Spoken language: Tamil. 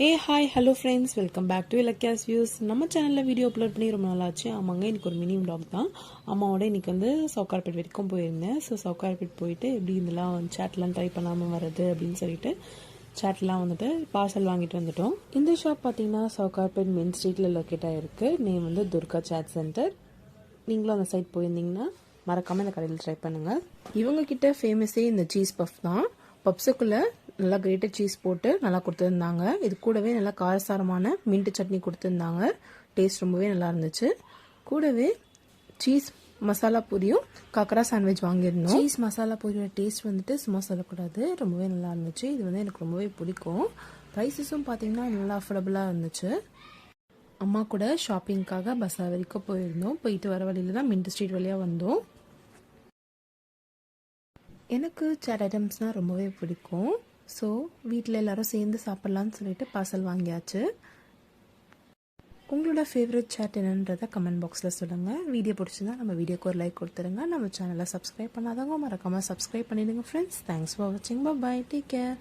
A hi hello friends, welcome back to Ilakkiya's views. நம்ம சேனலில் வீடியோ அப்லோட் பண்ணி ரொம்ப நாளாச்சு. ஆமாங்க, இன்றைக்கி ஒரு மினி vlog தான். அம்மாவோட இன்றைக்கி வந்து சவுகார்பேட் வரைக்கும் போயிருந்தேன். ஸோ சவுகார்பேட் போயிட்டு எப்படி இதெல்லாம் சேட்லாம் ட்ரை பண்ணாமல் வர்றது அப்படின்னு சொல்லிட்டு சேட்லாம் வந்துட்டு பார்சல் வாங்கிட்டு வந்துட்டோம். இந்த ஷாப் பார்த்தீங்கன்னா சவுகார்பேட் மெயின் ஸ்ட்ரீட்டில் லொக்கேட் ஆகிருக்கு. நேம் வந்து துர்கா சேட் சென்டர். நீங்களும் அந்த சைட் போயிருந்தீங்கன்னா மறக்காமல் இந்த கடையில் ட்ரை பண்ணுங்கள். இவங்கக்கிட்ட ஃபேமஸே இந்த சீஸ் பஃப் தான். பப்ஸுக்குள்ளே நல்லா கிரேட்டட் சீஸ் போட்டு நல்லா கொடுத்துருந்தாங்க. இது கூடவே நல்லா காரசாரமான மின்ட் சட்னி கொடுத்துருந்தாங்க. டேஸ்ட் ரொம்பவே நல்லா இருந்துச்சு. கூடவே சீஸ் மசாலா பூரியும் காக்கரா சாண்ட்விச் வாங்கியிருந்தோம். சீஸ் மசாலா பூரியோட டேஸ்ட் வந்துட்டு சும்மா சொல்லக்கூடாது, ரொம்பவே நல்லா இருந்துச்சு. இது வந்து எனக்கு ரொம்பவே பிடிக்கும். ப்ரைஸஸும் பார்த்தீங்கன்னா நல்லா அஃபோர்டபுளாக இருந்துச்சு. அம்மா கூட ஷாப்பிங்காக பஸார் வரைக்கும் போயிருந்தோம். போயிட்டு வர வழியில் தான் மின்ட் ஸ்ட்ரீட் வழியாக வந்தோம். எனக்கு சாட் ஐட்டம்ஸ்னால் ரொம்பவே பிடிக்கும். ஸோ வீட்டில் எல்லோரும் சேர்ந்து சாப்பிட்லான்னு சொல்லிட்டு பார்சல் வாங்கியாச்சு. உங்களோட ஃபேவரட் சாட் என்னன்றதை கமெண்ட் பாக்ஸில் சொல்லுங்கள். வீடியோ பிடிச்சிருந்தா நம்ம வீடியோக்கு ஒரு லைக் கொடுத்துருங்க. நம்ம சேனலை சப்ஸ்கிரைப் பண்ணாதவங்க மறக்காமல் சப்ஸ்கிரைப் பண்ணிடுங்க ஃப்ரெண்ட்ஸ். தேங்க்ஸ் ஃபார் வாட்சிங். Bye, take care.